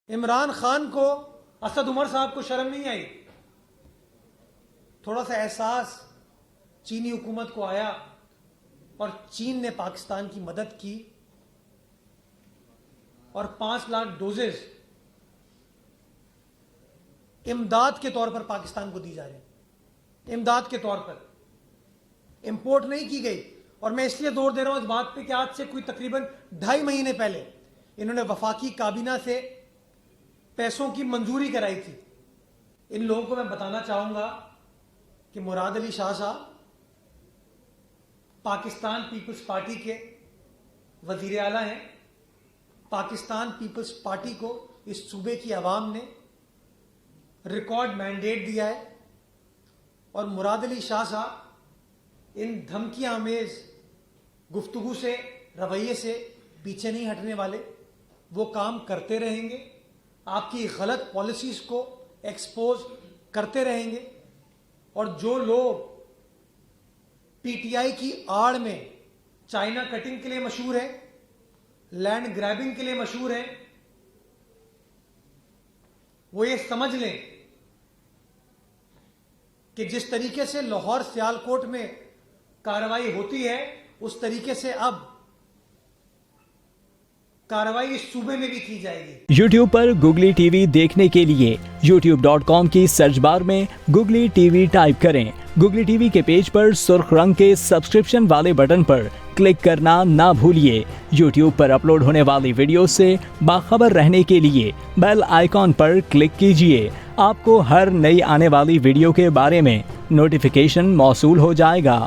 इमरान खान को, असद उमर साहब को शर्म नहीं आई? थोड़ा सा एहसास चीनी हुकूमत को आया और चीन ने पाकिस्तान की मदद की और 5 लाख डोजेस इमदाद के तौर पर पाकिस्तान को दी जा रही है। इमदाद के तौर पर इंपोर्ट नहीं की गई। और मैं इसलिए जोर दे रहा हूं इस बात पे कि आज से कोई तकरीबन 2.5 महीने पहले इन्होंने वफाकी काबीना से पैसों की मंजूरी कराई थी। इन लोगों को मैं बताना चाहूंगा कि मुराद अली शाह साहब पाकिस्तान पीपल्स पार्टी के वजीर आला हैं। पाकिस्तान पीपल्स पार्टी को इस सूबे की आवाम ने रिकॉर्ड मैंडेट दिया है और मुराद अली शाह साहब इन धमकियां आमेज गुफ्तगू से, रवैये से पीछे नहीं हटने वाले। वो काम करते रहेंगे, आपकी गलत पॉलिसीज को एक्सपोज करते रहेंगे। और जो लोग पीटीआई की आड़ में चाइना कटिंग के लिए मशहूर है, लैंड ग्रैबिंग के लिए मशहूर है, वो ये समझ लें कि जिस तरीके से लाहौर सियालकोट में कार्रवाई होती है उस तरीके से अब कार्रवाई इस सूबे में भी की जाएगी। YouTube पर गुगली टीवी देखने के लिए youtube.com की सर्च बार में गुगली टीवी टाइप करें। गुगली टीवी के पेज पर सुर्ख रंग के सब्सक्रिप्शन वाले बटन पर क्लिक करना ना भूलिए। YouTube पर अपलोड होने वाली वीडियो से बाखबर रहने के लिए बेल आइकॉन पर क्लिक कीजिए। आपको हर नई आने वाली वीडियो के बारे में नोटिफिकेशन मौसूल हो जाएगा।